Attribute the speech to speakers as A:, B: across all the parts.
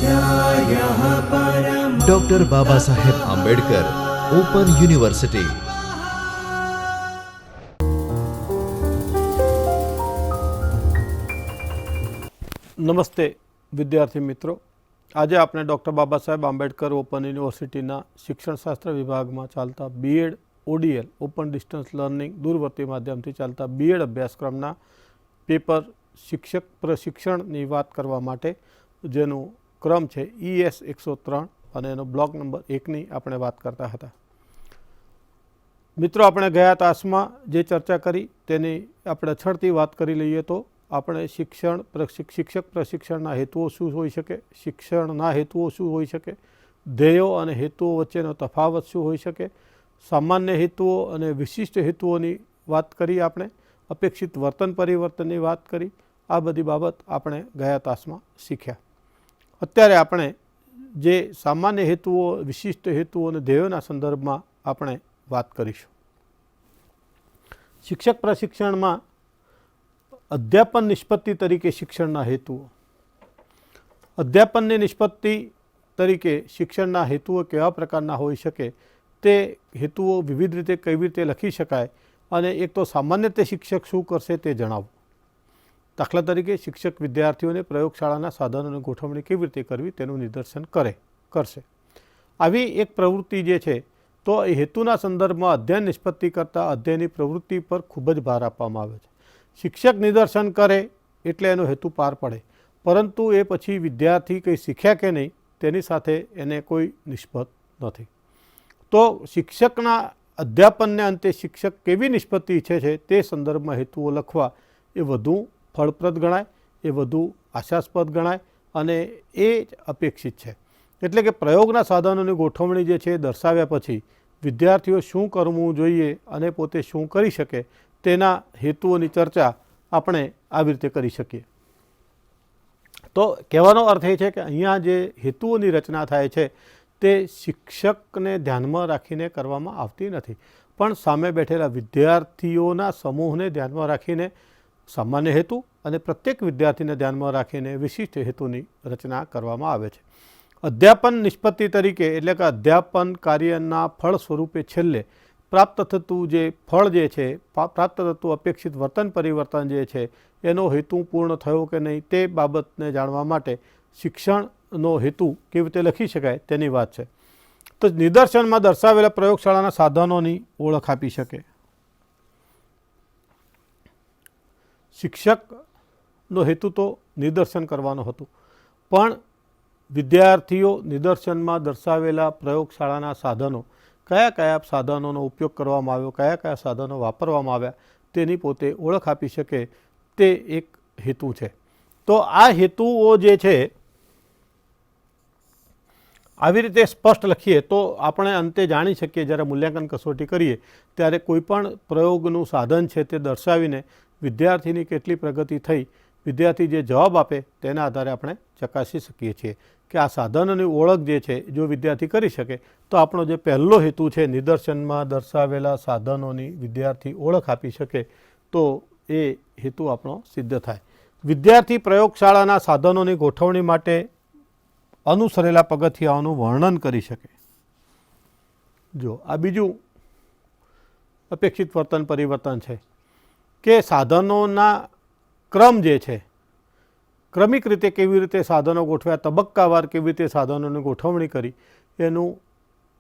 A: स्वाध्यायः परमः।
B: Doctor Baba Saheb Ambedkar open university.
C: નમસ્તે વિદ્યાર્થી મિત્રો, આજે આપણે ડૉક્ટર બાબા સાહેબ આંબેડકર ઓપન યુનિવર્સિટીના શિક્ષણશાસ્ત્ર વિભાગમાં ચાલતા બીએડ ઓડીએલ ઓપન ડિસ્ટન્સ લર્નિંગ દૂરવર્તી માધ્યમથી ચાલતા બીએડ અભ્યાસક્રમના પેપર શિક્ષક પ્રશિક્ષણની વાત કરવા માટે જેનો ક્રમ છે ES 103 અને એનો બ્લોક નંબર 1ની આપણે વાત કરતા હતા. મિત્રો, આપણે ગયા તાસમાં જે ચર્ચા કરી તેની આપણે છળતી વાત કરી લઈએ તો આપણે શિક્ષક પ્રશિક્ષણના હેતુઓ શું હોઈ શકે, શિક્ષણના હેતુઓ શું હોઈ શકે, ધ્યેયો અને હેતુઓ વચ્ચેનો તફાવત શું હોઈ શકે, સામાન્ય હેતુઓ અને વિશિષ્ટ હેતુઓની વાત કરી, આપણે અપેક્ષિત વર્તન પરિવર્તનની વાત કરી. આ બધી બાબત આપણે ગયા તાસમાં શીખ્યા. અત્યારે આપણે જે સામાન્ય હેતુઓ, વિશિષ્ટ હેતુઓ અને ધ્યેયોના સંદર્ભમાં આપણે વાત કરીશું. શિક્ષક પ્રશિક્ષણમાં અધ્યાપન નિષ્પત્તિ તરીકે શિક્ષણના હેતુઓ. અધ્યાપનની નિષ્પત્તિ તરીકે શિક્ષણના હેતુઓ કેવા પ્રકારના હોઈ શકે તે હેતુઓ વિવિધ રીતે કેવી રીતે લખી શકાય અને એક તો સામાન્ય રીતે શિક્ષક શું કરશે તે જણાવવું. દાખલા તરીકે શિક્ષક વિદ્યાર્થીઓને પ્રયોગશાળાના સાધનોની ગોઠવણી કેવી રીતે કરવી તેનું નિદર્શન કરશે. આવી એક પ્રવૃત્તિ જે છે તો એ હેતુના સંદર્ભમાં અધ્યયન નિષ્પત્તિ કરતાં અધ્યયનની પ્રવૃત્તિ પર ખૂબ જ ભાર આપવામાં આવે છે. શિક્ષક નિદર્શન કરે એટલે એનો હેતુ પાર પડે, પરંતુ એ પછી વિદ્યાર્થી કંઈ શીખ્યા કે નહીં તેની સાથે એને કોઈ નિષ્પત નથી. તો શિક્ષકના અધ્યાપનને અંતે શિક્ષક કેવી નિષ્પત્તિ ઈચ્છે છે તે સંદર્ભમાં હેતુઓ લખવા એ વધુ ફળપ્રદ ગણાય, એ વધુ આશાસ્પદ ગણાય અને એ જ અપેક્ષિત છે. એટલે કે પ્રયોગના સાધનોની ગોઠવણી જે છે એ દર્શાવ્યા પછી વિદ્યાર્થીઓ શું કરવું જોઈએ અને પોતે શું કરી શકે તેના હેતુઓની ચર્ચા આપણે આવી રીતે કરી શકીએ. તો કહેવાનો અર્થ એ છે કે અહીંયા જે હેતુઓની રચના થાય છે તે શિક્ષકને ધ્યાનમાં રાખીને કરવામાં આવતી નથી, પણ સામે બેઠેલા વિદ્યાર્થીઓના સમૂહને ધ્યાનમાં રાખીને સામાન્ય હેતુ અને પ્રત્યેક વિદ્યાર્થીને ધ્યાનમાં રાખીને વિશિષ્ટ હેતુની રચના કરવામાં આવે છે. અધ્યાપન નિષ્પત્તિ તરીકે એટલે કે અધ્યાપન કાર્યના ફળ સ્વરૂપે છેલ્લે પ્રાપ્ત થતું જે ફળ જે છે, પ્રાપ્ત થતું અપેક્ષિત વર્તન પરિવર્તન જે છે એનો હેતુ પૂર્ણ થયો કે નહીં તે બાબતને જાણવા માટે શિક્ષણનો હેતુ કેવી રીતે લખી શકાય તેની વાત છે. તો નિદર્શનમાં દર્શાવેલા પ્રયોગશાળાના સાધનોની ઓળખ આપી શકે. શિક્ષકનો હેતુ તો નિદર્શન કરવાનો હતો, પણ વિદ્યાર્થીઓ નિદર્શનમાં દર્શાવેલા પ્રયોગશાળાના સાધનો કયા કયા સાધનોનો ઉપયોગ કરવામાં આવ્યો, કયા કયા સાધનો વાપરવામાં આવ્યા તેની પોતે ઓળખ આપી શકે તે એક હેતુ છે. તો આ હેતુઓ જે છે આવી રીતે સ્પષ્ટ લખીએ તો આપણે અંતે જાણી શકીએ, જ્યારે મૂલ્યાંકન કસોટી કરીએ ત્યારે કોઈપણ પ્રયોગનું સાધન છે તે દર્શાવીને વિદ્યાર્થીની કેટલી પ્રગતિ થઈ, વિદ્યાર્થી જે જવાબ આપે તેના આધારે આપણે ચકાસી શકીએ છીએ કે આ સાધનોની ઓળખ જે છે જો વિદ્યાર્થી કરી શકે તો આપણો જે પહેલો હેતુ છે નિદર્શનમાં દર્શાવેલા સાધનોની વિદ્યાર્થી ઓળખ આપી શકે તો એ હેતુ આપણો સિદ્ધ થાય. વિદ્યાર્થી પ્રયોગશાળાના સાધનોની ગોઠવણી માટે અનુસરેલા પગથિયાઓનું વર્ણન કરી શકે. જો આ બીજું અપેક્ષિત વર્તન પરિવર્તન છે કે સાધનોના ક્રમ જે છે, ક્રમિક રીતે કેવી રીતે સાધનો ગોઠવ્યા, તબક્કાવાર કેવી રીતે સાધનોની ગોઠવણી કરી એનું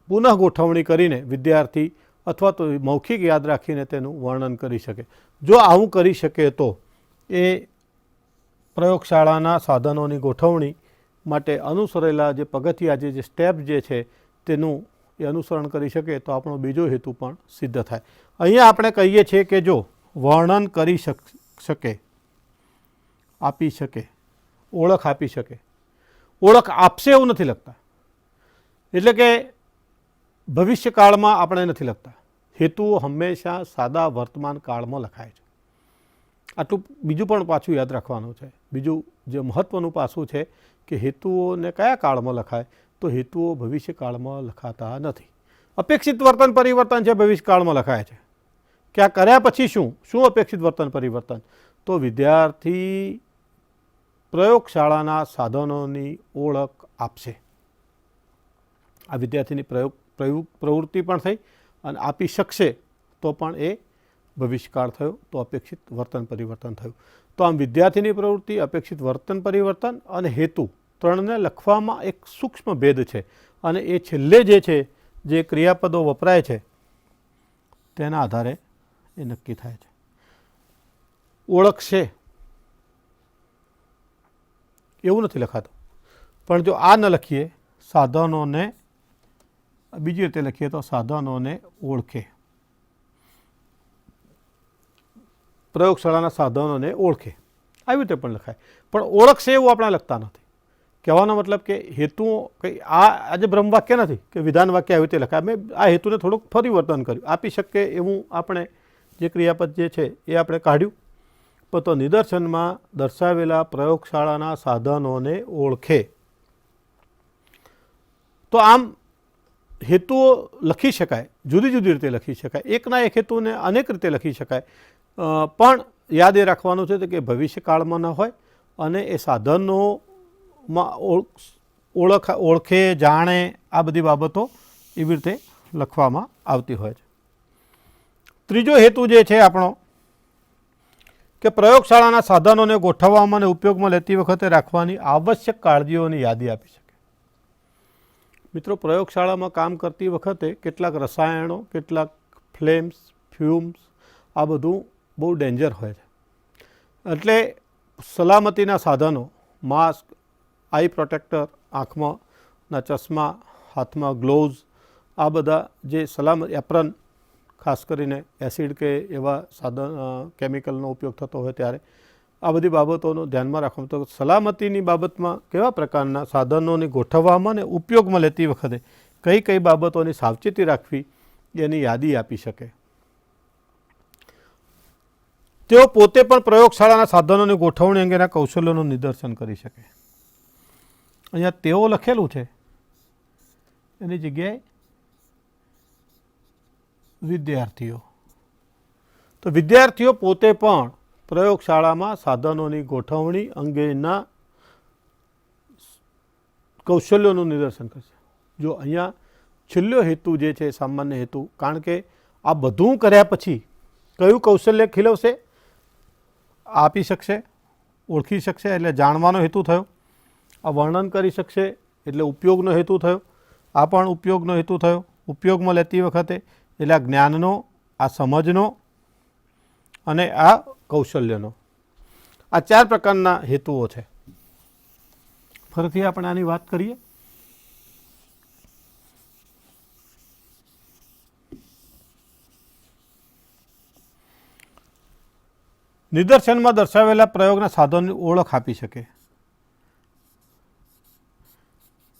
C: પુનઃ ગોઠવણી કરીને વિદ્યાર્થી અથવા તો મૌખિક યાદ રાખીને તેનું વર્ણન કરી શકે. જો આવું કરી શકે તો એ પ્રયોગશાળાના સાધનોની ગોઠવણી માટે અનુસરેલા જે પગથિયા જે સ્ટેપ જે છે તેનું એ અનુસરણ કરી શકે તો આપણો બીજો હેતુ પણ સિદ્ધ થાય. અહીંયા આપણે કહીએ છીએ કે જો વર્ણન કરી શકે, આપી શકે, ઓળખ આપી શકે, ઓળખ આપશે એવું નથી લખતા, એટલે કે ભવિષ્યકાળમાં આપણે નથી લખતા. હેતુઓ હંમેશા સાદા વર્તમાન કાળમાં લખાય છે. આટલું બીજું પણ પાછું યાદ રાખવાનું છે. બીજું જે મહત્ત્વનું પાસું છે કે હેતુઓને કયા કાળમાં લખાય, તો હેતુઓ ભવિષ્યકાળમાં લખાતા નથી. અપેક્ષિત વર્તન પરિવર્તન છે ભવિષ્યકાળમાં લખાય છે કે આ કર્યા પછી શું અપેક્ષિત વર્તન પરિવર્તન, તો વિદ્યાર્થી પ્રયોગશાળાના સાધનોની ઓળખ આપશે. આ વિદ્યાર્થીની પ્રવૃત્તિ પણ થઈ અને આપી શકશે તો પણ એ ભવિષ્યકાળ થયો, તો અપેક્ષિત વર્તન પરિવર્તન થયું. તો આમ વિદ્યાર્થીની પ્રવૃત્તિ, અપેક્ષિત વર્તન પરિવર્તન અને હેતુ ત્રણને લખવામાં એક સૂક્ષ્મ ભેદ છે. અને એ છેલ્લે જે છે, જે ક્રિયાપદો વપરાય છે તેના આધારે એ નક્કી થાય છે. ઓળખશે એવું નથી લખાતું, પણ જો આ ન લખીએ, સાધનોને બીજી રીતે લખીએ તો સાધનોને ઓળખે, પ્રયોગશાળાના સાધનોને ઓળખે, આવી રીતે પણ લખાય. પણ ઓળખશે એવું આપણે લખતા નથી. કહેવાનો મતલબ કે હેતુઓ કંઈ આજે બ્રહ્મ વાક્ય નથી કે વિધાન વાક્ય આવી રીતે લખાય. મેં આ હેતુને થોડુંક પરિવર્તન કર્યું. આપી શકે એવું આપણે જે ક્રિયાપદ જે છે એ આપણે કાઢ્યું. પણ તો નિદર્શનમાં દર્શાવેલા પ્રયોગશાળાના સાધનોને ઓળખે. તો આમ હેતુઓ લખી શકાય, જુદી જુદી રીતે લખી શકાય. એકના એક હેતુને અનેક રીતે લખી શકાય. પણ યાદ એ રાખવાનું છે કે ભવિષ્યકાળમાં ન હોય અને એ સાધનોમાં ઓળખે, જાણે, આ બધી બાબતો એવી રીતે લખવામાં આવતી હોય છે. ત્રીજો હેતુ જે છે આપણો, કે પ્રયોગશાળાના સાધનોને ગોઠવવામાં અને ઉપયોગમાં લેતી વખતે રાખવાની આવશ્યક કાળજીઓની યાદી આપી શકે. મિત્રો, પ્રયોગશાળામાં કામ કરતી વખતે કેટલાક રસાયણો, કેટલાક ફ્લેમ્સ, ફ્યુમ્સ, આ બધું બહુ ડેન્જર હોય છે. એટલે સલામતીના સાધનો, માસ્ક, આઈ પ્રોટેક્ટર, આંખમાંના ચશ્મા, હાથમાં ગ્લોવ્સ, આ બધા જે સલામત, એપ્રન, ખાસ કરીને એસિડ કે એવા સાધન કેમિકલનો ઉપયોગ થતો હોય ત્યારે આ બધી બાબતોનું ધ્યાનમાં રાખવાનું. તો સલામતીની બાબતમાં કેવા પ્રકારના સાધનોની ગોઠવવામાં અને ઉપયોગમાં લેતી વખતે કઈ કઈ બાબતોની સાવચેતી રાખવી એની યાદી આપી શકે. તેઓ પોતે પણ પ્રયોગશાળાના સાધનોની ગોઠવણી અંગેના કૌશલ્યોનું નિદર્શન કરી શકે. અહીંયા તેઓ લખેલું છે, એની જગ્યાએ વિદ્યાર્થીઓ. તો વિદ્યાર્થીઓ પોતે પણ પ્રયોગશાળામાં સાધનોની ગોઠવણી અંગેના કૌશલ્યોનું નિદર્શન કરશે. જો અહીંયા છેલ્લો હેતુ જે છે, સામાન્ય હેતુ, કારણ કે આ બધું કર્યા પછી કયું કૌશલ્ય ખીલવશે? આપી શકશે, ઓળખી શકશે એટલે જાણવાનો હેતુ થયો. આ વર્ણન કરી શકશે એટલે ઉપયોગનો હેતુ થયો. આ પણ ઉપયોગનો હેતુ થયો. ઉપયોગમાં લેતી વખતે એટલે આ જ્ઞાનનો, આ સમજનો અને આ કૌશલ્યનો. આ ચાર પ્રકારના હેતુઓ છે. ફરીથી આપણે આની વાત કરીએ. નિદર્શનમાં દર્શાવેલા પ્રયોગના સાધનની ઓળખ આપી શકે.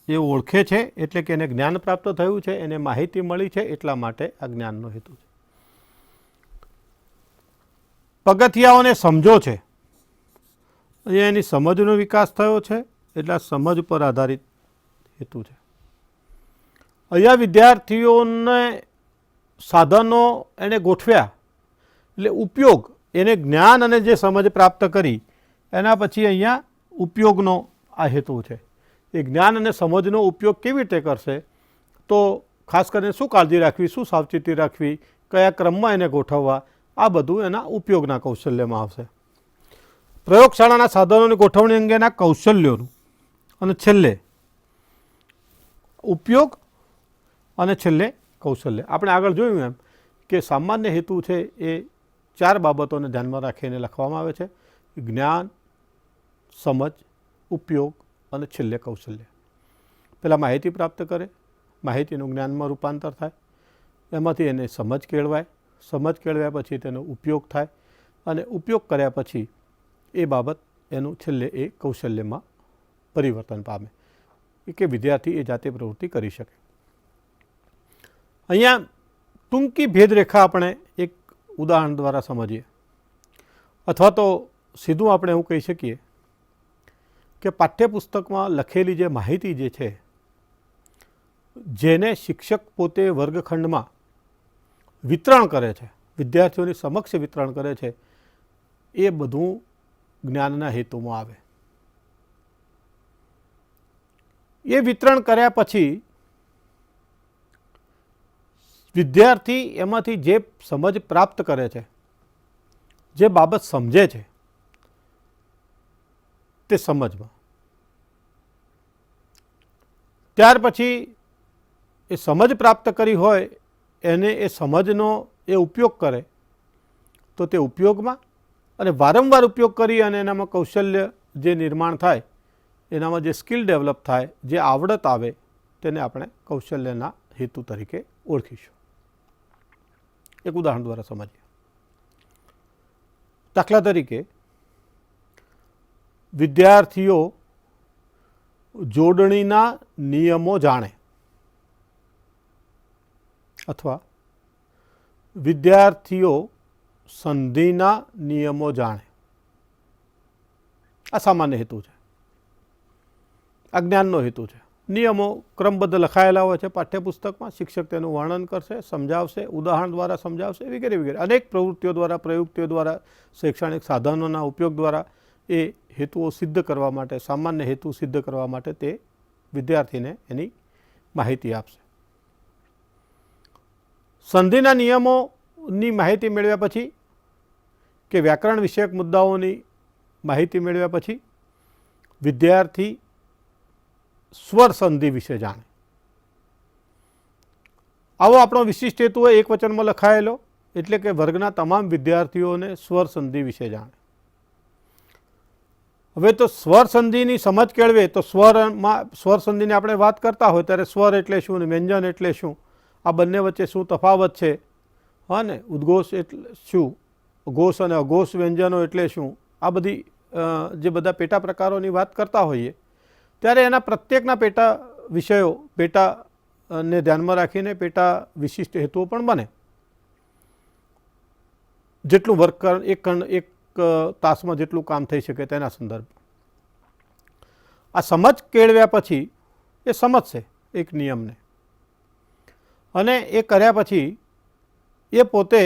C: એ ઓળખે છે એટલે કે એને જ્ઞાન પ્રાપ્ત થયું છે, એને માહિતી મળી છે, એટલા માટે આ જ્ઞાનનો હેતુ છે. પગથિયાઓને સમજો છે, અહીંયા એની સમજનો વિકાસ થયો છે એટલે આ સમજ પર આધારિત હેતુ છે. અહીંયા વિદ્યાર્થીઓને સાધનો એને ગોઠવ્યા એટલે ઉપયોગ, એને જ્ઞાન અને જે સમજ પ્રાપ્ત કરી એના પછી અહીંયા ઉપયોગનો આ હેતુ છે. એ જ્ઞાન અને સમજનો ઉપયોગ કેવી રીતે કરશે? તો ખાસ કરીને શું કાળજી રાખવી, શું સાવચેતી રાખવી, કયા ક્રમમાં એને ગોઠવવા, આ બધું એના ઉપયોગના કૌશલ્યમાં આવશે. પ્રયોગશાળાના સાધનોની ગોઠવણી અંગેના કૌશલ્યોનું અને છેલ્લે ઉપયોગ અને છેલ્લે કૌશલ્ય. આપણે આગળ જોયું એમ કે સામાન્ય હેતુ છે એ ચાર બાબતોને ધ્યાનમાં રાખીને લખવામાં આવે છે: જ્ઞાન, સમજ, ઉપયોગ અને છેલ્લે કૌશલ્ય. પહેલાં માહિતી પ્રાપ્ત કરે, માહિતીનું જ્ઞાનમાં રૂપાંતર થાય, એમાંથી એને સમજ કેળવાય, સમજ કેળવ્યા પછી તેનો ઉપયોગ થાય અને ઉપયોગ કર્યા પછી એ બાબત એનું છેલ્લે એ કૌશલ્યમાં પરિવર્તન પામે કે વિદ્યાર્થી એ જાતે પ્રવૃત્તિ કરી શકે. અહીંયા ટૂંકી ભેદરેખા આપણે એક ઉદાહરણ દ્વારા સમજીએ, અથવા તો સીધું આપણે એવું કહી શકીએ કે પાઠ્યપુસ્તકમાં લખેલી જે માહિતી જે છે, જેને શિક્ષક પોતે વર્ગખંડમાં વિતરણ કરે છે, વિદ્યાર્થીઓની સમક્ષ વિતરણ કરે છે, એ બધું જ્ઞાનના હેતુમાં આવે. એ વિતરણ કર્યા પછી વિદ્યાર્થી એમાંથી જે સમજ પ્રાપ્ત કરે છે, જે બાબત સમજે છે તે સમજમાં, ત્યાર પછી એ સમજ પ્રાપ્ત કરી હોય એને એ સમજનો એ ઉપયોગ કરે તો તે ઉપયોગમાં, અને વારંવાર ઉપયોગ કરી અને એનામાં કૌશલ્ય જે નિર્માણ થાય, એનામાં જે સ્કિલ ડેવલપ થાય, જે આવડત આવે, તેને આપણે કૌશલ્યના હેતુ તરીકે ઓળખીશું. એક ઉદાહરણ દ્વારા સમજીએ. દાખલા તરીકે વિદ્યાર્થીઓ જોડણીના નિયમો જાણે અથવા વિદ્યાર્થીઓ સંધિના નિયમો જાણે. આ સામાન્ય હેતુ છે, આ જ્ઞાનનો હેતુ છે. નિયમો ક્રમબદ્ધ લખાયેલા હોય છે પાઠ્યપુસ્તકમાં. શિક્ષક તેનું વર્ણન કરશે, સમજાવશે, ઉદાહરણ દ્વારા સમજાવશે, વગેરે વગેરે. અનેક પ્રવૃત્તિઓ દ્વારા, પ્રયુક્તિઓ દ્વારા, શૈક્ષણિક સાધનોના ઉપયોગ દ્વારા એ હેતુઓ સિદ્ધ કરવા માટે, સામાન્ય હેતુ સિદ્ધ કરવા માટે તે વિદ્યાર્થીને એની માહિતી આપશે. સંધિના નિયમોની માહિતી મેળવ્યા પછી કે વ્યાકરણ વિષયક મુદ્દાઓની માહિતી મેળવ્યા પછી વિદ્યાર્થી સ્વર સંધિ વિશે જાણે. આવો આપણો વિશિષ્ટ હેતુ હોય, એક વચનમાં લખાયેલો, એટલે કે વર્ગના તમામ વિદ્યાર્થીઓને સ્વર સંધિ વિશે જાણે. હવે તો સ્વર સંધિની સમજ કેળવે તો સ્વર સંધિની આપણે વાત કરતા હોય ત્યારે સ્વર એટલે શું ને વ્યંજન એટલે શું, આ બંને વચ્ચે શું તફાવત છે, હા ને, ઉદ્ઘોષ એટલે શું, ઘોષ અને અઘોષ વ્યંજનો એટલે શું, આ બધી જે બધા પેટા પ્રકારોની વાત કરતા હોઈએ ત્યારે એના પ્રત્યેકના પેટા વિષયો, પેટાને ધ્યાનમાં રાખીને પેટા વિશિષ્ટ હેતુઓ પણ બને. જેટલું વર્ગખંડ એક તાસમાં જેટલું કામ થઈ શકે તેના સંદર્ભ. આ સમજ કેળવ્યા પછી એ સમજશે એક નિયમને, અને એ કર્યા પછી એ પોતે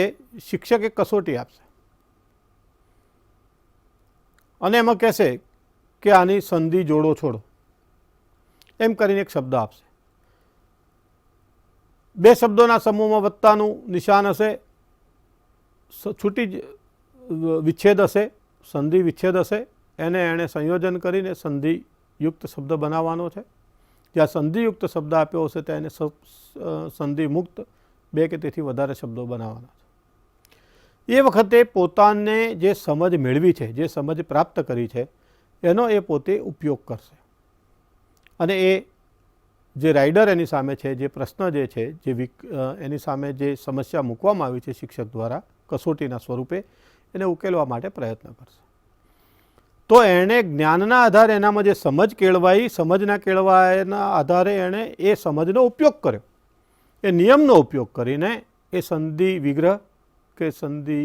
C: શિક્ષક એક કસોટી આપશે અને એમાં કહેશે કે આની સંધિ જોડો છોડો એમ કરીને એક શબ્દ આપશે. બે શબ્દોના સમૂહમાં વત્તાનું નિશાન હશે, છૂટી વિચ્છેદ હશે, સંધિ વિચ્છેદ હશે, એને એણે સંયોજન કરીને સંધિયુક્ત શબ્દ બનાવવાનો છે. જ્યાં સંધિયુક્ત શબ્દ આપ્યો હશે ત્યાં એને સંધિ મુક્ત બે કે તેથી વધારે શબ્દો બનાવવાના છે. એ વખતે પોતાને જે સમજ મેળવી છે, જે સમજ પ્રાપ્ત કરી છે, એનો એ પોતે ઉપયોગ કરશે. અને એ જે રાઇડર એની સામે છે, જે પ્રશ્ન જે છે, જે એની સામે જે સમસ્યા મૂકવામાં આવી છે શિક્ષક દ્વારા કસોટીના સ્વરૂપે, એને ઉકેલવા માટે પ્રયત્ન કરશે. તો એણે જ્ઞાનના આધારે એનામાં જે સમજ કેળવાઈ, સમજના કેળવાયના આધારે એણે એ સમજનો ઉપયોગ કર્યો. એ નિયમનો ઉપયોગ કરીને એ સંધિ વિગ્રહ કે સંધિ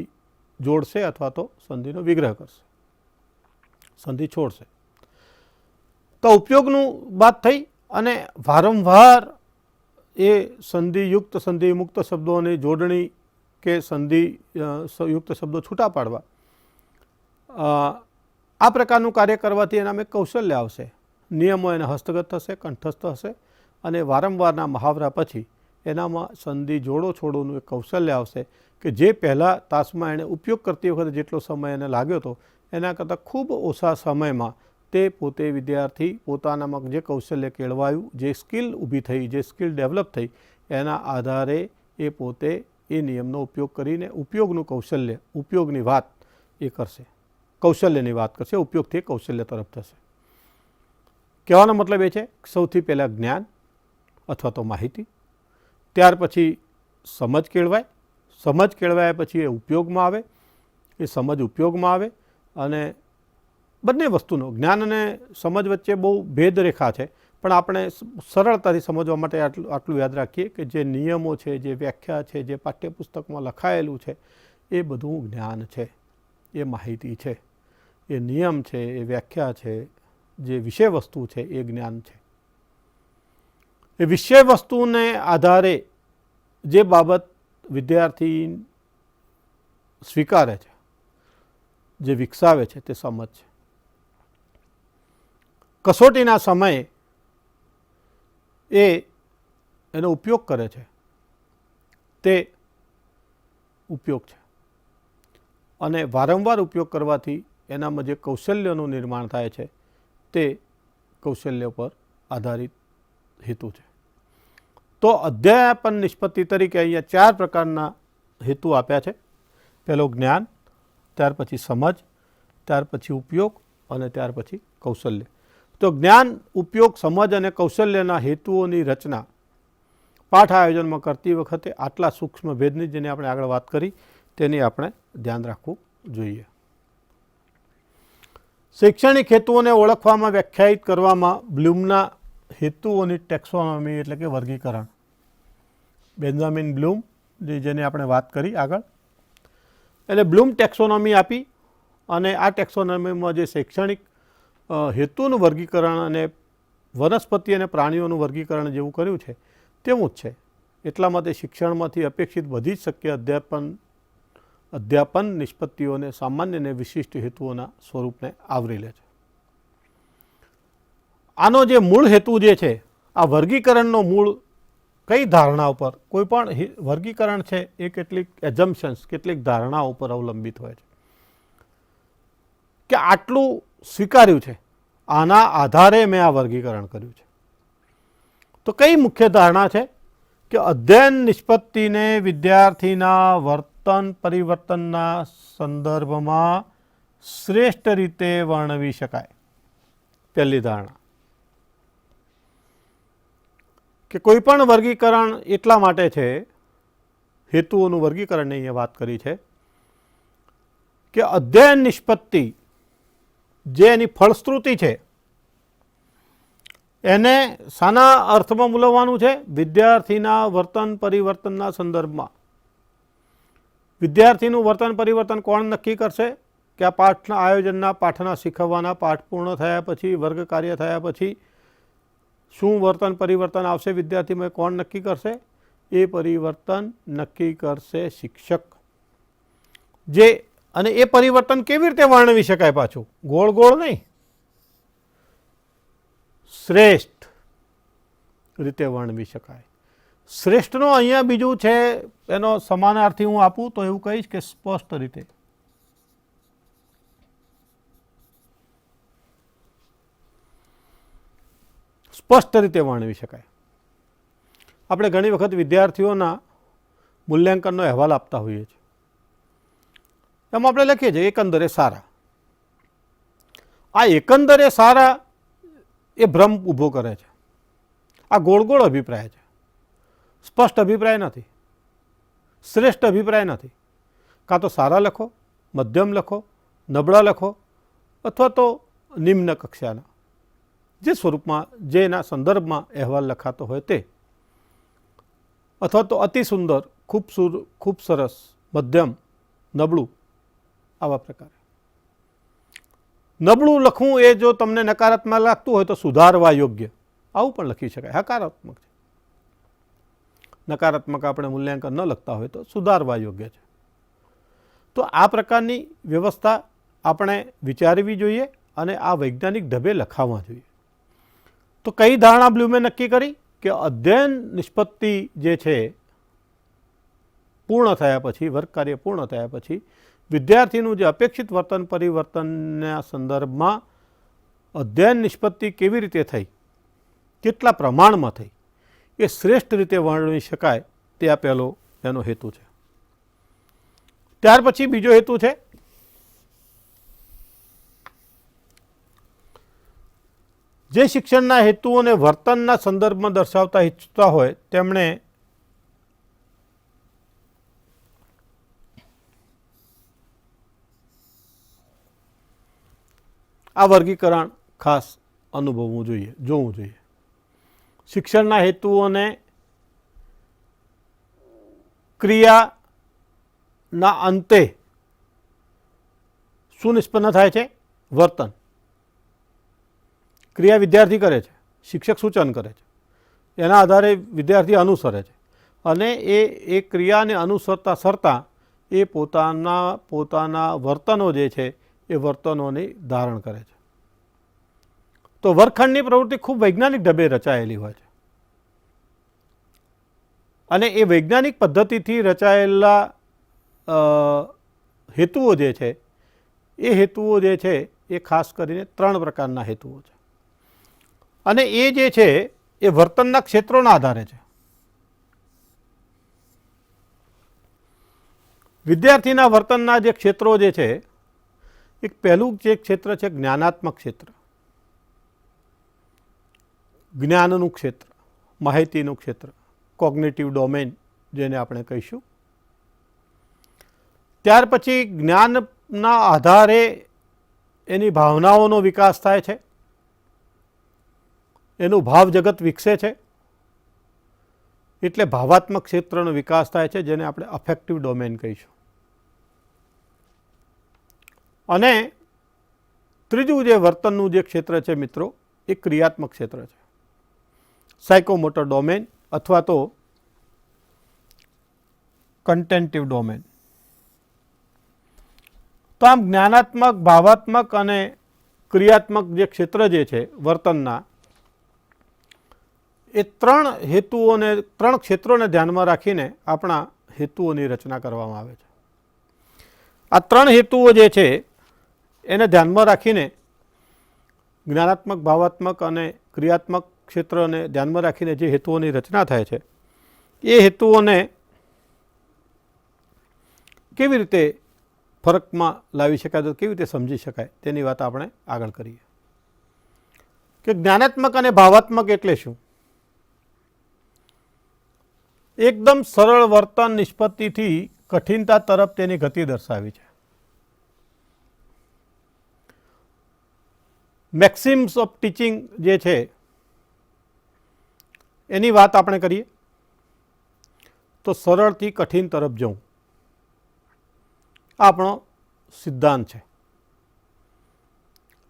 C: જોડશે અથવા તો સંધિનો વિગ્રહ કરશે, સંધિ છોડશે. તો ઉપયોગનું વાત થઈ, અને વારંવાર એ સંધિયુક્ત સંધિમુક્ત શબ્દોની જોડણી કે સંધિયુક્ત શબ્દો છૂટા પાડવા, આ પ્રકારનું કાર્ય કરવાથી એનામાં એક કૌશલ્ય આવશે. નિયમો એને હસ્તગત થશે, કંઠસ્થ હશે, અને વારંવારના મહાવરા પછી એનામાં સંધિ જોડો છોડોનું એક કૌશલ્ય આવશે કે જે પહેલાં તાસમાં એણે ઉપયોગ કરતી વખતે જેટલો સમય એને લાગ્યો હતો એના કરતાં ખૂબ ઓછા સમયમાં તે પોતે વિદ્યાર્થી પોતાનામાં જે કૌશલ્ય કેળવાયું, જે સ્કિલ ઊભી થઈ, જે સ્કિલ ડેવલપ થઈ, એના આધારે એ પોતે એ નિયમનો ઉપયોગ કરીને ઉપયોગનું કૌશલ્ય, ઉપયોગની વાત એ કરશે, કૌશલ્યની વાત કરશે, ઉપયોગથી કૌશલ્ય તરફ થશે. કહેવાનો મતલબ એ છે સૌથી પહેલાં જ્ઞાન અથવા તો માહિતી, ત્યાર પછી સમજ કેળવાય, સમજ કેળવાયા પછી એ ઉપયોગમાં આવે, એ સમજ ઉપયોગમાં આવે, અને બંને વસ્તુનો જ્ઞાન અને સમજ વચ્ચે બહુ ભેદરેખા છે, પણ આપણે સરળતાથી સમજવા માટે આટલું યાદ રાખીએ કે જે નિયમો છે, જે વ્યાખ્યા છે, જે પાઠ્યપુસ્તકમાં લખાયેલું છે, એ બધું જ્ઞાન છે, એ માહિતી છે. એ નિયમ છે, એ વ્યાખ્યા છે, જે વિષય વસ્તુ છે, એ જ્ઞાન છે. એ વિષય વસ્તુને આધારે જે બાબત વિદ્યાર્થી સ્વીકારે છે, જે વિકસાવે છે, તે સમજ છે. કસોટીના સમયે એનો ઉપયોગ કરે છે તે ઉપયોગ છે. અને વારંવાર ઉપયોગ કરવાથી એનામાં જે કૌશલ્યનું નિર્માણ થાય છે તે કૌશલ્ય પર આધારિત હેતુ છે. તો અધ્યાપન નિષ્પત્તિ તરીકે અહીંયા 4 પ્રકારના હેતુ આપ્યા છે. પહેલો જ્ઞાન, ત્યાર પછી સમજ, ત્યાર પછી ઉપયોગ અને ત્યાર પછી કૌશલ્ય. તો જ્ઞાન, ઉપયોગ, સમજ અને કૌશલ્યના હેતુઓની રચના પાઠ આયોજનમાં કરતી વખતે આટલા સૂક્ષ્મ ભેદની જેની આપણે આગળ વાત કરી તેની આપણે ધ્યાન રાખવું જોઈએ. શૈક્ષણિક હેતુઓને ઓળખવામાં, વ્યાખ્યાયિત કરવામાં બ્લૂમના હેતુઓની ટેક્સોનોમી એટલે કે વર્ગીકરણ, બેન્જામિન બ્લૂમ જેની આપણે વાત કરી આગળ, એટલે બ્લૂમ ટેક્સોનોમી આપી અને આ ટેક્સોનોમીમાં જે શૈક્ષણિક હેતુનું વર્ગીકરણ અને વનસ્પતિ અને પ્રાણીઓનું વર્ગીકરણ જેવું કર્યું છે તેવું જ છે. એટલા માટે શિક્ષણમાંથી અપેક્ષિત બધી જ શક્ય અધ્યાપન નિષ્પત્તિઓને સામાન્ય અને વિશિષ્ટ હેતુઓના સ્વરૂપને આવરી લે છે. આનો જે મૂળ હેતુ જે છે, આ વર્ગીકરણનો મૂળ કઈ ધારણા ઉપર, કોઈ પણ વર્ગીકરણ છે એ કેટલીક એઝમ્પશન્સ, કેટલીક ધારણાઓ ઉપર અવલંબિત હોય છે કે આટલું સ્વીકાર્યું છે, આના આધારે મેં આ વર્ગીકરણ કર્યું છે. તો કઈ મુખ્ય ધારણા છે કે અધ્યયન નિષ્પત્તિને વિદ્યાર્થીના વર્તન પરિવર્તનના સંદર્ભમાં શ્રેષ્ઠ રીતે વર્ણવી શકાય. પહેલી ધારણા કે કોઈ પણ વર્ગીકરણ એટલા માટે છે, હેતુઓનું વર્ગીકરણની અહીંયા વાત કરી છે કે અધ્યયન નિષ્પત્તિ જે એની ફળશ્રુતિ છે એને શાના અર્થમાં મૂલવવાનું છે? વિદ્યાર્થીના વર્તન પરિવર્તનના સંદર્ભમાં. વિદ્યાર્થીનું વર્તન પરિવર્તન કોણ નક્કી કરશે? કે આ પાઠના આયોજનના, પાઠના શીખવવાના, પાઠ પૂર્ણ થયા પછી, વર્ગ કાર્ય થયા પછી શું વર્તન પરિવર્તન આવશે વિદ્યાર્થીમાં, કોણ નક્કી કરશે? એ પરિવર્તન નક્કી કરશે શિક્ષક. અને એ પરિવર્તન કેવી રીતે વર્ણવી શકાય? પાછું ગોળ ગોળ નહીં, શ્રેષ્ઠ રીતે વર્ણવી શકાય. શ્રેષ્ઠનો અહીંયા બીજું છે, એનો સમાનાર્થી હું આપું તો એવું કહીશ કે સ્પષ્ટ રીતે. સ્પષ્ટ રીતે વર્ણવી શકાય. આપણે ઘણી વખત વિદ્યાર્થીઓના મૂલ્યાંકનનો અહેવાલ આપતા હોઈએ છીએ. એમાં આપણે લખીએ છીએ એકંદરે સારા. આ એકંદરે સારા એ ભ્રમ ઊભો કરે છે. આ ગોળ ગોળ અભિપ્રાય છે, સ્પષ્ટ અભિપ્રાય નથી, શ્રેષ્ઠ અભિપ્રાય નથી. કાં તો સારા લખો, મધ્યમ લખો, નબળા લખો, અથવા તો નિમ્ન કક્ષાના, જે સ્વરૂપમાં, જેના સંદર્ભમાં અહેવાલ લખાતો હોય તે, અથવા તો અતિ સુંદર, ખૂબ સરસ, મધ્યમ, નબળું, આવા પ્રકારે. નબળું લખવું એ જો તમને નકારાત્મક લાગતું હોય તો સુધારવા યોગ્ય, આવું પણ લખી શકાય. હકારાત્મક છે. નકારાત્મક આપણે મૂલ્યાંકન ન લખતા હોય તો સુધારવા યોગ્ય છે. તો આ પ્રકારની વ્યવસ્થા આપણે વિચારવી જોઈએ અને આ વૈજ્ઞાનિક ઢબે લખાવવા જોઈએ. તો કઈ ધારણા બ્લૂમે નક્કી કરી કે અધ્યયન નિષ્પત્તિ જે છે પૂર્ણ થયા પછી, વર્ગ કાર્ય પૂર્ણ થયા પછી વિદ્યાર્થીનું જે અપેક્ષિત વર્તન પરિવર્તનના સંદર્ભમાં અધ્યયન નિષ્પત્તિ કેવી રીતે થઈ, કેટલા પ્રમાણમાં થઈ, એ શ્રેષ્ઠ રીતે વર્ણવી શકાય, તે આ પહેલો એનો હેતુ છે. ત્યાર પછી બીજો હેતુ છે જે શિક્ષણના હેતુઓને વર્તનના સંદર્ભમાં દર્શાવતા ઈચ્છતા હોય તેમણે આ વર્ગીકરણ ખાસ અનુભવવું જોઈએ, જોવું જોઈએ. શિક્ષણના હેતુઓને ક્રિયાના અંતે શું નિષ્પન્ન થાય છે? વર્તન. ક્રિયા વિદ્યાર્થી કરે છે, શિક્ષક સૂચન કરે છે, એના આધારે વિદ્યાર્થી અનુસરે છે અને એ ક્રિયાને અનુસરતા સરતા એ પોતાના વર્તનો જે છે એ વર્તનોની ધારણ કરે છે. તો વર્ગખંડની પ્રવૃત્તિ ખૂબ વૈજ્ઞાનિક ઢબે રચાયેલી હોય છે. અને એ વૈજ્ઞાનિક પદ્ધતિથી રચાયેલા હેતુઓ જે છે એ હેતુઓ જે છે એ ખાસ કરીને 3 પ્રકારના હેતુઓ છે અને એ જે છે એ વર્તનના ક્ષેત્રોના આધારે છે. વિદ્યાર્થીના વર્તનના જે ક્ષેત્રો જે છે, એક પહેલું જે ક્ષેત્ર છે જ્ઞાનાત્મક ક્ષેત્ર, જ્ઞાનનું ક્ષેત્ર, માહિતીનું ક્ષેત્ર, કોગ્નિટિવ ડોમેન જેને આપણે કહીશું. ત્યાર પછી જ્ઞાનના આધારે એની ભાવનાઓનો વિકાસ થાય છે, એનું ભાવ જગત વિકસે છે, એટલે ભાવાત્મક ક્ષેત્રનો વિકાસ થાય છે, જેને આપણે અફેક્ટિવ ડોમેન કહીશું. અને ત્રીજું જે વર્તનનું જે ક્ષેત્ર છે મિત્રો, એ ક્રિયાત્મક ક્ષેત્ર છે, સાયકોમોટર ડોમેન અથવા તો કન્ટેન્ટિવ ડોમેન. તો આમ જ્ઞાનાત્મક, ભાવાત્મક અને ક્રિયાત્મક જે ક્ષેત્ર જે છે વર્તનના, એ 3 હેતુઓને, 3 ક્ષેત્રોને ધ્યાનમાં રાખીને આપણા હેતુઓની રચના કરવામાં આવે છે. આ 3 હેતુઓ જે છે એને ધ્યાનમાં રાખીને જ્ઞાનાત્મક, ભાવાત્મક અને ક્રિયાત્મક ક્ષેત્રને ધ્યાનમાં રાખીને જે હેતુઓની રચના થાય છે, એ હેતુઓને કેવી રીતે ફરકમાં લાવી શકાય, તો કેવી રીતે સમજી શકાય, તેની વાત આપણે આગળ કરીએ. કે જ્ઞાનાત્મક અને ભાવાત્મક એટલે શું? એકદમ સરળ વર્તન નિષ્પત્તિથી કઠિનતા તરફ તેની ગતિ દર્શાવી છે. મેક્સિમ્સ ઓફ ટીચિંગ જે છે એની વાત આપણે કરીએ તો સરળથી કઠિન તરફ જવું આ આપણો સિદ્ધાંત છે.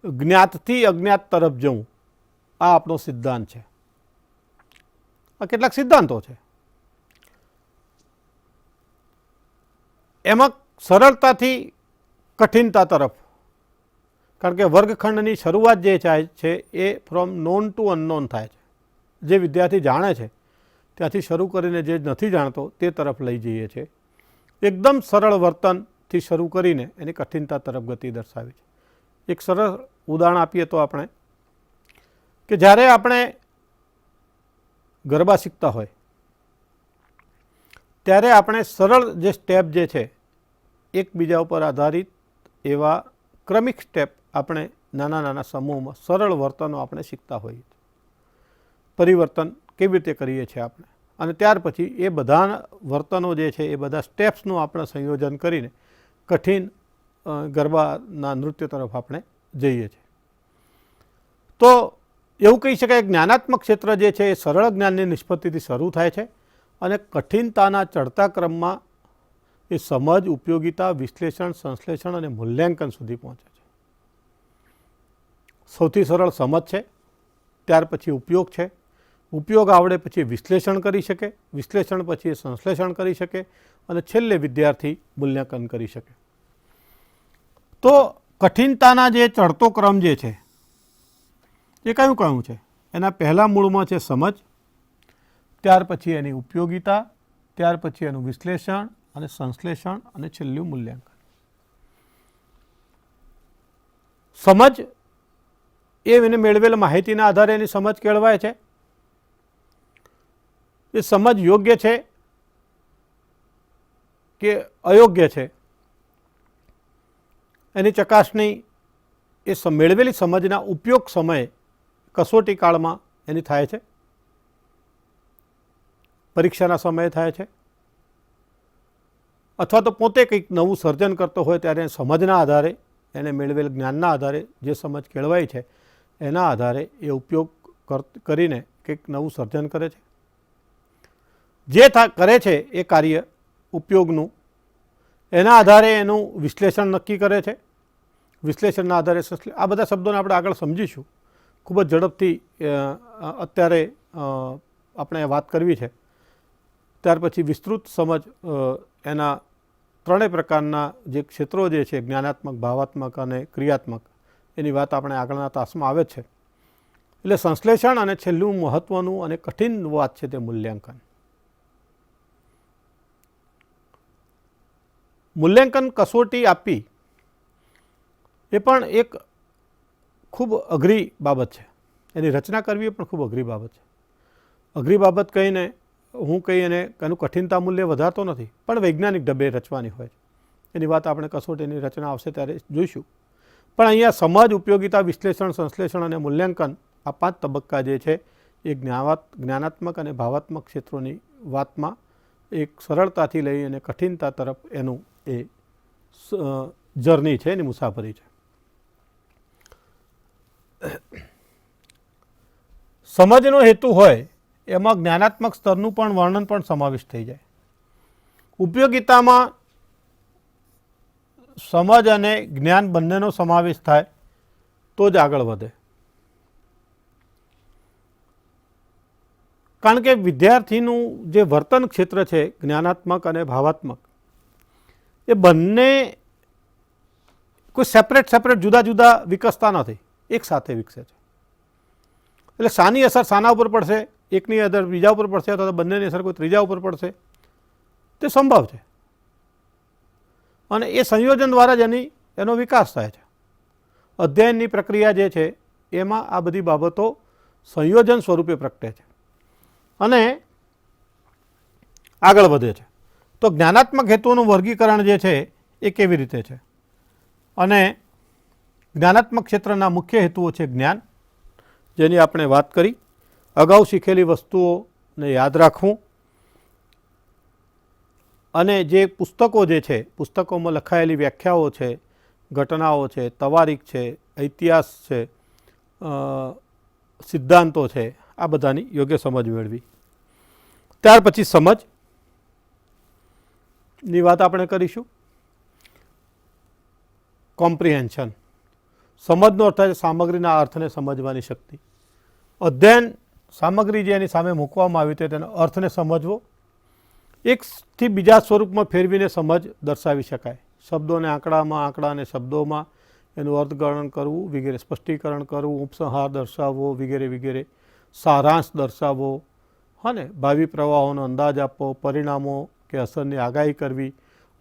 C: જ્ઞાતથી અજ્ઞાત તરફ જવું આ આપણો સિદ્ધાંત છે. આ કેટલાક સિદ્ધાંતો છે. એમાં સરળતાથી કઠિનતા તરફ, કારણ કે વર્ગખંડની શરૂઆત જે થાય છે એ ફ્રોમ નોન ટુ અનનોન થાય છે. જે વિદ્યાર્થી જાણે છે ત્યાંથી શરૂ કરીને જે નથી જાણતો તે તરફ લઈ જઈએ છીએ. એકદમ સરળ વર્તનથી શરૂ કરીને એની કઠિનતા તરફ ગતિ દર્શાવી છે. એક સરળ ઉદાહરણ આપીએ તો આપણે, કે જ્યારે આપણે ગરબા શીખતા હોય ત્યારે આપણે સરળ જે સ્ટેપ જે છે એકબીજા ઉપર આધારિત એવા ક્રમિક સ્ટેપ આપણે નાના નાના સમૂહમાં સરળ વર્તનો આપણે શીખતા હોઈએ. પરિવર્તન કેવી રીતે કરીએ છીએ આપણે, અને ત્યાર પછી એ બધા વર્તનો જે છે એ બધા સ્ટેપ્સનું આપણે સંયોજન કરીને કઠિન ગરબાના નૃત્ય તરફ આપણે જઈએ છીએ. તો એવું કહી શકાય જ્ઞાનાત્મક ક્ષેત્ર જે છે એ સરળ જ્ઞાનની નિષ્પત્તિથી શરૂ થાય છે અને કઠિનતાના ચડતા ક્રમમાં એ સમજ, ઉપયોગિતા, વિશ્લેષણ, સંશ્લેષણ અને મૂલ્યાંકન સુધી પહોંચે છે. સૌથી સરળ સમજ છે, ત્યાર પછી ઉપયોગ છે, ઉપયોગ આવડે પછી વિશ્લેષણ કરી શકે, વિશ્લેષણ પછી સંશ્લેષણ કરી શકે અને છેલ્લે વિદ્યાર્થી મૂલ્યાંકન કરી શકે. તો કઠિનતાના જે ચડતો ક્રમ જે છે એ કયું કયું છે? એના પહેલા મૂળમાં છે સમજ, ત્યાર પછી એની ઉપયોગિતા, ત્યાર પછી એનું વિશ્લેષણ અને સંશ્લેષણ અને છેલ્લું મૂલ્યાંકન. સમજ એ એને મેળવેલ માહિતીના આધારે એની સમજ કેળવાય છે. એ સમજ યોગ્ય છે કે અયોગ્ય છે એની ચકાસણી એ મેળવેલી સમજના ઉપયોગ સમયે કસોટી કાળમાં એની થાય છે, પરીક્ષાના સમયે થાય છે, અથવા તો પોતે કંઈક નવું સર્જન કરતો હોય ત્યારે સમજના આધારે, એને મેળવેલ જ્ઞાનના આધારે જે સમજ કેળવાય છે એના આધારે એ ઉપયોગ કરીને કંઈક નવું સર્જન કરે છે. જે કરે છે એ કાર્ય ઉપયોગનું, એના આધારે એનું વિશ્લેષણ નક્કી કરે છે, વિશ્લેષણના આધારે આ બધા શબ્દોને આપણે આગળ સમજીશું. ખૂબ જ ઝડપથી અત્યારે આપણે વાત કરવી છે. ત્યાર પછી વિસ્તૃત સમજ એના 3 પ્રકારના જે ક્ષેત્રો જે છે જ્ઞાનાત્મક, ભાવાત્મક અને ક્રિયાત્મક, એની વાત આપણે આગળના તાસમાં આવે છે. એટલે સંશ્લેષણ અને છેલ્લું મહત્ત્વનું અને કઠિન વાત છે તે મૂલ્યાંકન. મૂલ્યાંકન કસોટી આપવી એ પણ એક ખૂબ અઘરી બાબત છે. એની રચના કરવી એ પણ ખૂબ અઘરી બાબત છે. અઘરી બાબત કહીને હું કહી અને એનું કઠિનતા મૂલ્ય વધારતો નથી, પણ વૈજ્ઞાનિક ઢબે રચવાની હોય છે. એની વાત આપણે કસોટીની રચના આવશે ત્યારે જોઈશું. પણ અહીંયા સમજ, ઉપયોગિતા, વિશ્લેષણ, સંશ્લેષણ અને મૂલ્યાંકન આ 5 તબક્કા જે છે એ જ્ઞાનાત્મક અને ભાવાત્મક ક્ષેત્રોની વાતમાં એક સરળતાથી લઈ અને કઠિનતા તરફ એનું એ જર્ની છે, એની મુસાફરી છે. સમજનો હેતુ હોય એમાં જ્ઞાનાત્મક સ્તરનું પણ વર્ણન પણ સમાવિષ્ટ થઈ જાય. ઉપયોગિતામાં સમજ અને જ્ઞાન બંનેનો સમાવેશ થાય તો જ આગળ વધે. કારણ કે વિદ્યાર્થીનું જે વર્તન ક્ષેત્ર છે જ્ઞાનાત્મક અને ભાવાત્મક, એ બંને કોઈ સેપરેટ જુદા જુદા વિકસતા નથી, એક સાથે વિકસે છે. એટલે શાની અસર શાના ઉપર પડશે, એકની અસર બીજા ઉપર પડશે અથવા તો બંનેની અસર કોઈ ત્રીજા ઉપર પડશે, તે સંભવ છે. અને એ સંયોજન દ્વારા જ એનો વિકાસ થાય છે. અધ્યયનની પ્રક્રિયા જે છે એમાં આ બધી બાબતો સંયોજન સ્વરૂપે પ્રગટે છે અને આગળ વધે છે. તો જ્ઞાનાત્મક હેતુઓનું વર્ગીકરણ જે છે એ કેવી રીતે છે, અને જ્ઞાનાત્મક ક્ષેત્રના મુખ્ય હેતુઓ છે જ્ઞાન, જેની આપણે વાત કરી. અગાઉ શીખેલી વસ્તુઓને યાદ રાખવું, અને જે પુસ્તકો જે છે, પુસ્તકોમાં લખાયેલી વ્યાખ્યાઓ છે, ઘટનાઓ છે, તવારીખ છે, ઇતિહાસ છે, સિદ્ધાંતો છે, આ બધાની યોગ્ય સમજ મેળવી. ત્યાર પછી સમજની વાત આપણે કરીશું. કોમ્પ્રિહેન્શન, સમજનો અર્થ છે સામગ્રીના અર્થને સમજવાની શક્તિ. અધ્યયન સામગ્રી જે એની સામે મૂકવામાં આવી તેનો અર્થને સમજવો, એકથી બીજા સ્વરૂપમાં ફેરવીને સમજ દર્શાવી શકાય. શબ્દોને આંકડામાં, આંકડાને શબ્દોમાં એનું અર્થઘટન કરવું વગેરે, સ્પષ્ટીકરણ કરવું, ઉપસંહાર દર્શાવવો વગેરે વગેરે, સારાંશ દર્શાવવો, અને ભાવિ પ્રવાહોનો અંદાજ આપવો, પરિણામો કે અસરની આગાહી કરવી,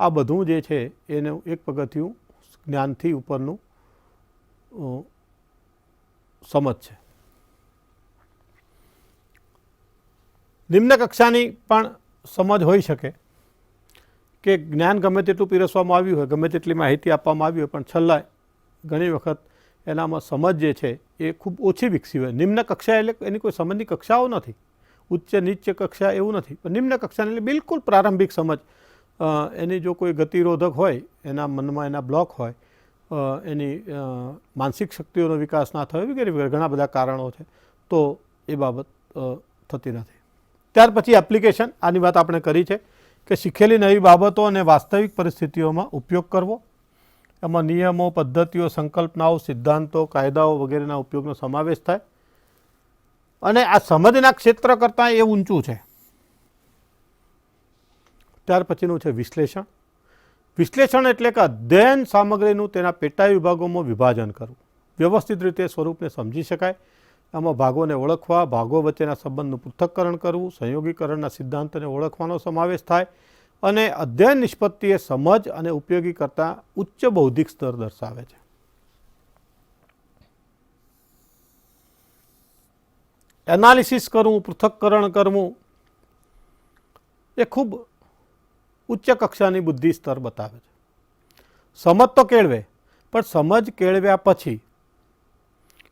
C: આ બધું જે છે એનું એક પગથિયું જ્ઞાનથી ઉપરનું સમજ છે. નિમ્ન કક્ષાની પણ સમજ હોઈ શકે કે જ્ઞાન ગમે તેટલું પીરસવામાં આવ્યું હોય, ગમે તેટલી માહિતી આપવામાં આવી હોય, પણ છેલ્લા ઘણી વખત એનામાં સમજ જે છે એ ખૂબ ઓછી વિકસી હોય. નિમ્ન કક્ષા એટલે એની કોઈ સમજની કક્ષાઓ નથી, ઉચ્ચ નીચ કક્ષા એવું નથી, પણ નિમ્ન કક્ષાની એટલે બિલકુલ પ્રારંભિક સમજ. એની જો કોઈ ગતિરોધક હોય, એના મનમાં એના બ્લોક હોય, એની માનસિક શક્તિઓનો વિકાસ ના થયો વગેરે વગેરે ઘણા બધા કારણો છે, તો એ બાબત થતી નથી. ત્યાર પછી એપ્લિકેશન, આની વાત આપણે કરી છે કે શીખેલી નવી બાબતો અને વાસ્તવિક પરિસ્થિતિઓમાં ઉપયોગ કરવો. એમાં નિયમો, પદ્ધતિઓ, સંકલ્પનાઓ, સિદ્ધાંતો, કાયદાઓ વગેરેના ઉપયોગનો સમાવેશ થાય. અને આ સમજના ક્ષેત્ર કરતાં એ ઊંચું છે. ત્યાર પછીનું છે વિશ્લેષણ. વિશ્લેષણ એટલે કે અધ્યયન સામગ્રીનું તેના પેટા વિભાગોમાં વિભાજન કરવું, વ્યવસ્થિત રીતે સ્વરૂપને સમજી શકાય. આમાં ભાગોને ઓળખવા, ભાગો વચ્ચેના સંબંધનું પૃથ્થકરણ કરવું, સંયોગીકરણના સિદ્ધાંતને ઓળખવાનો સમાવેશ થાય. અને અધ્યયન નિષ્પત્તિ એ સમજ અને ઉપયોગી કરતાં ઉચ્ચ બૌદ્ધિક સ્તર દર્શાવે છે. એનાલિસિસ કરવું, પૃથ્થકરણ કરવું એ ખૂબ ઉચ્ચ કક્ષાની બુદ્ધિ સ્તર બતાવે છે. સમજ તો કેળવે, પણ સમજ કેળવ્યા પછી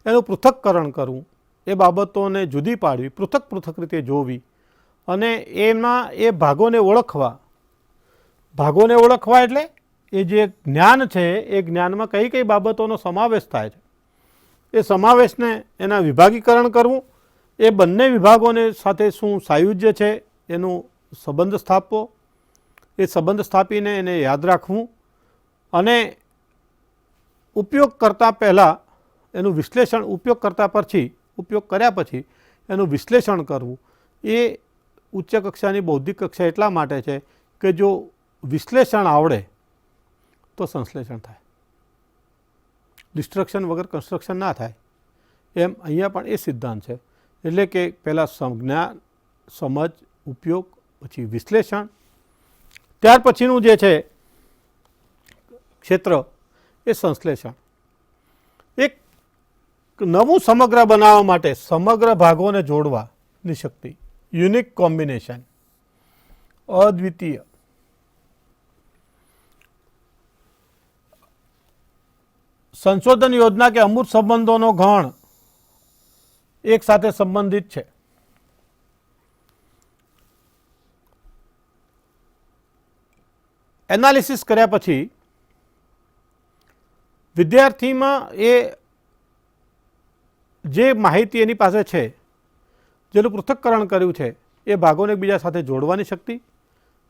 C: એનું પૃથ્થકરણ કરવું, એ બાબતોને જુદી પાડવી, પૃથક રીતે જોવી, અને એમાં એ ભાગોને ઓળખવા. ભાગોને ઓળખવા એટલે એ જે જ્ઞાન છે એ જ્ઞાનમાં કઈ કઈ બાબતોનો સમાવેશ થાય છે, એ સમાવેશને એના વિભાગીકરણ કરવું. એ બંને વિભાગોને સાથે શું સાયુજ્ય છે એનું સંબંધ સ્થાપવો, એ સંબંધ સ્થાપીને એને યાદ રાખવું, અને ઉપયોગ કરતાં પહેલાં એનું વિશ્લેષણ, ઉપયોગ કર્યા પછી એનું વિશ્લેષણ કરવું. એ ઉચ્ચ કક્ષાની બૌદ્ધિક કક્ષા એટલા માટે છે કે જો વિશ્લેષણ આવડે તો સંશ્લેષણ થાય, ડિસ્ટ્રક્શન વગર કન્સ્ટ્રક્શન ના થાય. એમ અહીંયા પણ એ સિદ્ધાંત છે. એટલે કે પહેલાં જ્ઞાન, સમજ, ઉપયોગ, પછી વિશ્લેષણ. ત્યાર પછીનું જે છે ક્ષેત્ર એ સંશ્લેષણ. એક નવું સમગ્ર બનાવવા માટે સમગ્ર ભાગોને જોડવાની શક્તિ, યુનિક કોમ્બિનેશન, અદ્વિતીય. સંશોધન યોજના કે અમૂર્ત સંબંધોનો ગણ એક સાથે સંબંધિત છે. એનાલિસિસ કર્યા પછી વિદ્યાર્થીમાં એ જે માહિતી એની પાસે છે, જેનું પૃથક્કરણ કર્યું છે, એ ભાગોને એકબીજા સાથે જોડવાની શક્તિ,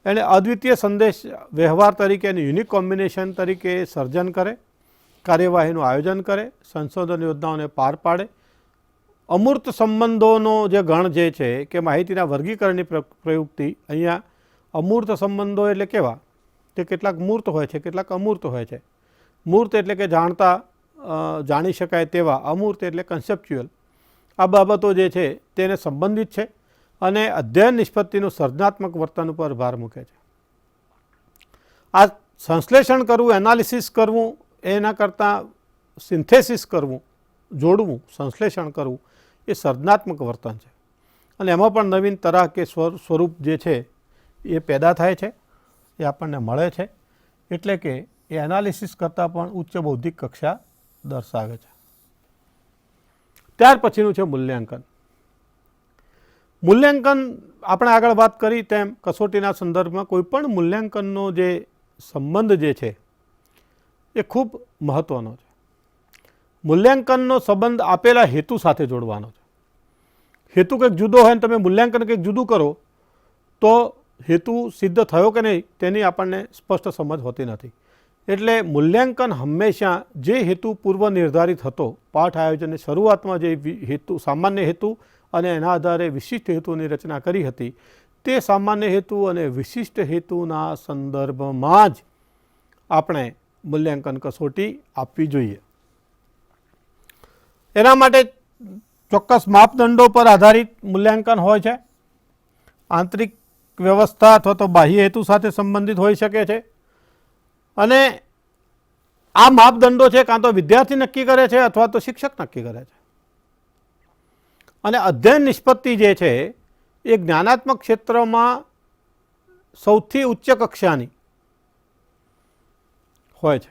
C: એને અદ્વિતીય સંદેશ વ્યવહાર તરીકે અને યુનિક કોમ્બિનેશન તરીકે સર્જન કરે, કાર્યવાહીનું આયોજન કરે, સંશોધન યોજનાઓને પાર પાડે, અમૂર્ત સંબંધોનો જે ગણ જે છે કે માહિતીના વર્ગીકરણની પ્રયુક્તિ. અહીંયા અમૂર્ત સંબંધો એટલે કેવા? તે કેટલાક મૂર્ત હોય છે, કેટલાક અમૂર્ત હોય છે. મૂર્ત એટલે કે જાણી શકાય તેવા, અમૂર્ત એટલે કન્સેપ્ચ્યુઅલ. આ બાબતો જે છે તેને સંબંધિત છે અને અધ્યયન નિષ્પત્તિનું સર્જનાત્મક વર્તન ઉપર ભાર મૂકે છે. આ સંશ્લેષણ કરવું, એનાલિસિસ કરવું, એના કરતાં સિન્થેસિસ કરવું, જોડવું, સંશ્લેષણ કરવું એ સર્જનાત્મક વર્તન છે. અને એમાં પણ નવીન તરાહ કે સ્વરૂપ જે છે એ પેદા થાય છે, એ આપણને મળે છે. એટલે કે એ એનાલિસિસ કરતાં પણ ઉચ્ચ બૌદ્ધિક કક્ષા દર્શાવે છે. ત્યાર પછીનું છે મૂલ્યાંકન. મૂલ્યાંકન આપણે આગળ વાત કરી તેમ કસોટીના સંદર્ભમાં કોઈ પણ મૂલ્યાંકનનો જે સંબંધ જે છે એ ખૂબ મહત્ત્વનો છે. મૂલ્યાંકનનો સંબંધ આપેલા હેતુ સાથે જોડવાનો છે. હેતુ કંઈક જુદો હોય ને તમે મૂલ્યાંકન કંઈક જુદું કરો તો હેતુ સિદ્ધ થયો કે નહીં તેની આપણને સ્પષ્ટ સમજ હોતી નથી. એટલે મૂલ્યાંકન હંમેશા જે હેતુ પૂર્વ નિર્ધારિત હતો, પાઠ આયોજનની શરૂઆતમાં જે હેતુ, સામાન્ય હેતુ અને એના આધારે વિશિષ્ટ હેતુની રચના કરી હતી, તે સામાન્ય હેતુ અને વિશિષ્ટ હેતુના સંદર્ભમાં જ આપણે મૂલ્યાંકન કસોટી આપવી જોઈએ. એના માટે ચોક્કસ માપદંડો પર આધારિત મૂલ્યાંકન હોય છે. આંતરિક વ્યવસ્થા અથવા તો બાહ્ય હેતુ સાથે સંબંધિત હોઈ શકે છે. અને આ માપદંડો છે કાં તો વિદ્યાર્થી નક્કી કરે છે અથવા તો શિક્ષક નક્કી કરે છે. અને અધ્યયન નિષ્પત્તિ જે છે એ જ્ઞાનાત્મક ક્ષેત્રમાં સૌથી ઉચ્ચ કક્ષાની હોય છે.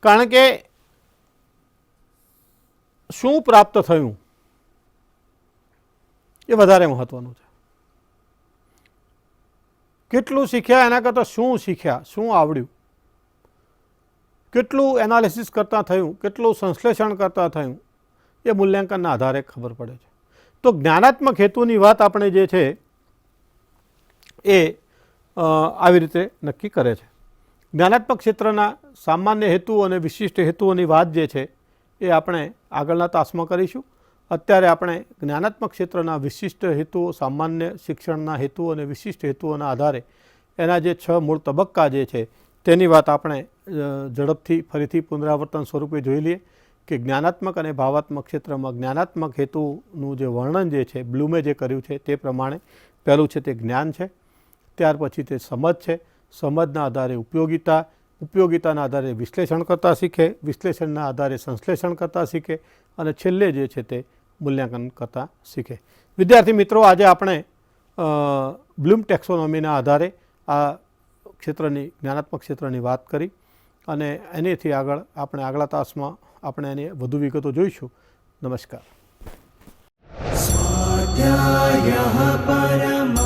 C: કારણ કે શું પ્રાપ્ત થયું એ વધારે મહત્વનું છે. કેટલું શીખ્યા એના કરતાં શું શીખ્યા, શું આવડ્યું, કેટલું એનાલિસિસ કરતાં થયું, કેટલું સંશ્લેષણ કરતાં થયું, એ મૂલ્યાંકનના આધારે ખબર પડે છે. તો જ્ઞાનાત્મક હેતુની વાત આપણે જે છે એ આવી રીતે નક્કી કરે છે. જ્ઞાનાત્મક ક્ષેત્રના સામાન્ય હેતુ અને વિશિષ્ટ હેતુઓની વાત જે છે એ આપણે આગળના તાસમાં કરીશું. અત્યારે આપણે જ્ઞાનાત્મક ક્ષેત્રના વિશિષ્ટ હેતુઓ, સામાન્ય શિક્ષણના હેતુઓ અને વિશિષ્ટ હેતુઓના આધારે એના જે 6 મૂળ તબક્કા જે છે તેની વાત આપણે ઝડપથી ફરીથી પુનરાવર્તન સ્વરૂપે જોઈ લઈએ કે જ્ઞાનાત્મક અને ભાવાત્મક ક્ષેત્રમાં જ્ઞાનાત્મક હેતુનું જે વર્ણન જે છે બ્લૂમે જે કર્યું છે તે પ્રમાણે પહેલું છે તે જ્ઞાન છે, ત્યાર પછી તે સમજ છે, સમજના આધારે ઉપયોગિતા, ઉપયોગિતાના આધારે વિશ્લેષણ કરતાં શીખે, વિશ્લેષણના આધારે સંશ્લેષણ કરતાં શીખે અને છેલ્લે જે છે તે મૂલ્યાંકન કરતાં શીખે. વિદ્યાર્થી મિત્રો, આજે આપણે બ્લૂમ ટેક્સોનોમીના આધારે આ ક્ષેત્રની, જ્ઞાનાત્મક ક્ષેત્રની વાત કરી અને એનીથી આગળ આપણે આગલા તાસમાં આપણે એની વધુ વિગતો જોઈશું. નમસ્કાર. સ્વાધ્યાયઃ પરમઃ